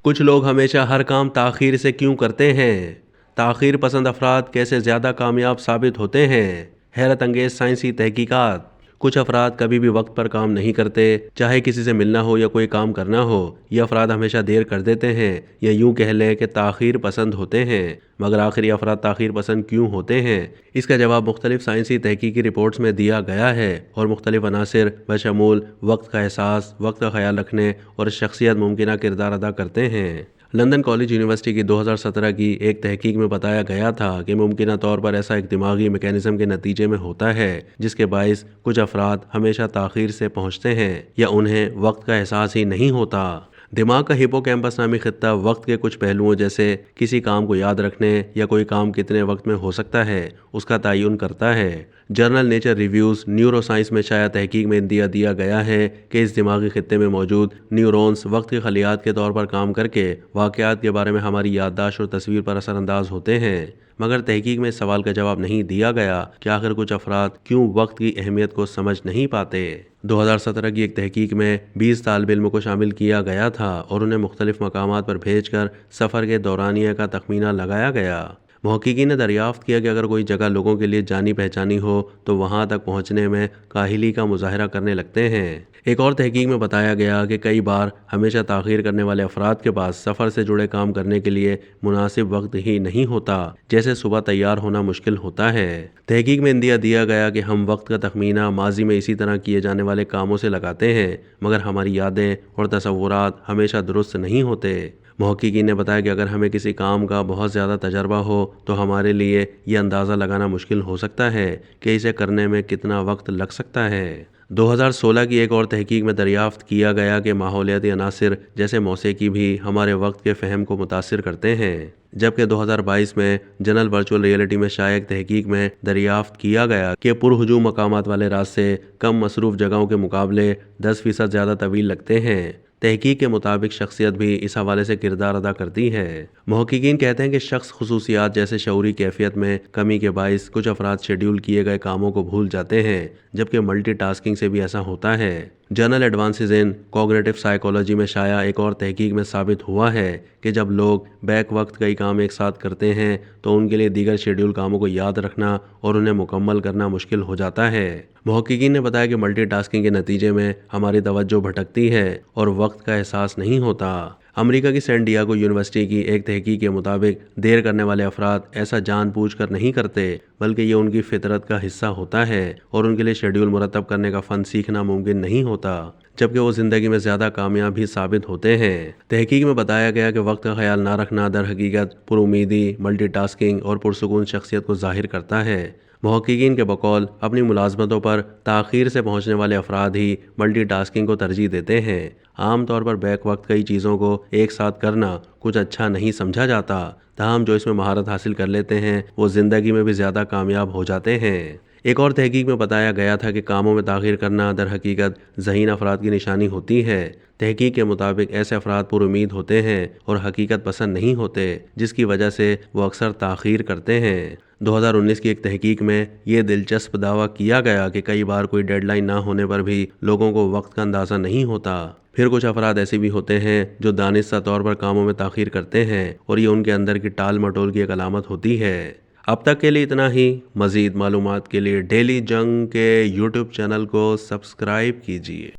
کچھ لوگ ہمیشہ ہر کام تاخیر سے کیوں کرتے ہیں؟ تاخیر پسند افراد کیسے زیادہ کامیاب ثابت ہوتے ہیں؟ حیرت انگیز سائنسی تحقیقات۔ کچھ افراد کبھی بھی وقت پر کام نہیں کرتے، چاہے کسی سے ملنا ہو یا کوئی کام کرنا ہو۔ یہ افراد ہمیشہ دیر کر دیتے ہیں، یا یوں کہہ لیں کہ تاخیر پسند ہوتے ہیں۔ مگر آخر یہ افراد تاخیر پسند کیوں ہوتے ہیں؟ اس کا جواب مختلف سائنسی تحقیقی رپورٹس میں دیا گیا ہے، اور مختلف عناصر بشمول وقت کا احساس، وقت کا خیال رکھنے اور شخصیت ممکنہ کردار ادا کرتے ہیں۔ لندن کالج یونیورسٹی کی 2017 کی ایک تحقیق میں بتایا گیا تھا کہ ممکنہ طور پر ایسا ایک دماغی میکینزم کے نتیجے میں ہوتا ہے جس کے باعث کچھ افراد ہمیشہ تاخیر سے پہنچتے ہیں یا انہیں وقت کا احساس ہی نہیں ہوتا۔ دماغ کا ہپو کیمپس نامی خطہ وقت کے کچھ پہلوؤں جیسے کسی کام کو یاد رکھنے یا کوئی کام کتنے وقت میں ہو سکتا ہے اس کا تعین کرتا ہے۔ Journal Nature Reviews Neuroscience میں شائع تحقیق میں دیا گیا ہے کہ اس دماغی خطے میں موجود نیورونز وقت کے خلیات کے طور پر کام کر کے واقعات کے بارے میں ہماری یادداشت اور تصویر پر اثر انداز ہوتے ہیں۔ مگر تحقیق میں اس سوال کا جواب نہیں دیا گیا کہ آخر کچھ افراد کیوں وقت کی اہمیت کو سمجھ نہیں پاتے۔ 2017 کی ایک تحقیق میں 20 طالب علموں کو شامل کیا گیا تھا اور انہیں مختلف مقامات پر بھیج کر سفر کے دورانیے کا تخمینہ لگایا گیا۔ محققین نے دریافت کیا کہ اگر کوئی جگہ لوگوں کے لیے جانی پہچانی ہو تو وہاں تک پہنچنے میں کاہلی کا مظاہرہ کرنے لگتے ہیں۔ ایک اور تحقیق میں بتایا گیا کہ کئی بار ہمیشہ تاخیر کرنے والے افراد کے پاس سفر سے جڑے کام کرنے کے لیے مناسب وقت ہی نہیں ہوتا، جیسے صبح تیار ہونا مشکل ہوتا ہے۔ تحقیق میں دیا گیا کہ ہم وقت کا تخمینہ ماضی میں اسی طرح کیے جانے والے کاموں سے لگاتے ہیں، مگر ہماری یادیں اور تصورات ہمیشہ درست نہیں ہوتے۔ محققین نے بتایا کہ اگر ہمیں کسی کام کا بہت زیادہ تجربہ ہو تو ہمارے لیے یہ اندازہ لگانا مشکل ہو سکتا ہے کہ اسے کرنے میں کتنا وقت لگ سکتا ہے۔ 2016 کی ایک اور تحقیق میں دریافت کیا گیا کہ ماحولیاتی عناصر جیسے موسیقی بھی ہمارے وقت کے فہم کو متاثر کرتے ہیں، جبکہ 2022 میں جنرل ورچوئل ریئلٹی میں شائع ایک تحقیق میں دریافت کیا گیا کہ پرہجوم مقامات والے راستے کم مصروف جگہوں کے مقابلے 10% زیادہ طویل لگتے ہیں۔ تحقیق کے مطابق شخصیت بھی اس حوالے سے کردار ادا کرتی ہے۔ محققین کہتے ہیں کہ شخص خصوصیات جیسے شعوری کیفیت میں کمی کے باعث کچھ افراد شیڈیول کیے گئے کاموں کو بھول جاتے ہیں، جبکہ ملٹی ٹاسکنگ سے بھی ایسا ہوتا ہے۔ Journal Advances in Cognitive Psychology میں شائع ایک اور تحقیق میں ثابت ہوا ہے کہ جب لوگ بیک وقت کئی کام ایک ساتھ کرتے ہیں تو ان کے لیے دیگر شیڈیول کاموں کو یاد رکھنا اور انہیں مکمل کرنا مشکل ہو جاتا ہے۔ محققین نے بتایا کہ ملٹی ٹاسکنگ کے نتیجے میں ہماری توجہ بھٹکتی ہے اور وقت کا احساس نہیں ہوتا۔ امریکہ کی سین ڈیاگو یونیورسٹی کی ایک تحقیق کے مطابق دیر کرنے والے افراد ایسا جان بوجھ کر نہیں کرتے، بلکہ یہ ان کی فطرت کا حصہ ہوتا ہے اور ان کے لیے شیڈیول مرتب کرنے کا فن سیکھنا ممکن نہیں ہوتا، جبکہ وہ زندگی میں زیادہ کامیاب بھی ثابت ہوتے ہیں۔ تحقیق میں بتایا گیا کہ وقت کا خیال نہ رکھنا در حقیقت پر امیدی، ملٹی ٹاسکنگ اور پرسکون شخصیت کو ظاہر کرتا ہے۔ محققین کے بقول اپنی ملازمتوں پر تاخیر سے پہنچنے والے افراد ہی ملٹی ٹاسکنگ کو ترجیح دیتے ہیں۔ عام طور پر بیک وقت کئی چیزوں کو ایک ساتھ کرنا کچھ اچھا نہیں سمجھا جاتا، تاہم جو اس میں مہارت حاصل کر لیتے ہیں وہ زندگی میں بھی زیادہ کامیاب ہو جاتے ہیں۔ ایک اور تحقیق میں بتایا گیا تھا کہ کاموں میں تاخیر کرنا در حقیقت ذہین افراد کی نشانی ہوتی ہے۔ تحقیق کے مطابق ایسے افراد پر امید ہوتے ہیں اور حقیقت پسند نہیں ہوتے، جس کی وجہ سے وہ اکثر تاخیر کرتے ہیں۔ 2019 کی ایک تحقیق میں یہ دلچسپ دعویٰ کیا گیا کہ کئی بار کوئی ڈیڈ لائن نہ ہونے پر بھی لوگوں کو وقت کا اندازہ نہیں ہوتا۔ پھر کچھ افراد ایسے بھی ہوتے ہیں جو دانستہ طور پر کاموں میں تاخیر کرتے ہیں اور یہ ان کے اندر کی ٹال مٹول کی ایک علامت ہوتی ہے۔ اب تک کے لیے اتنا ہی۔ مزید معلومات کے لیے ڈیلی جنگ کے یوٹیوب چینل کو سبسکرائب کیجیے۔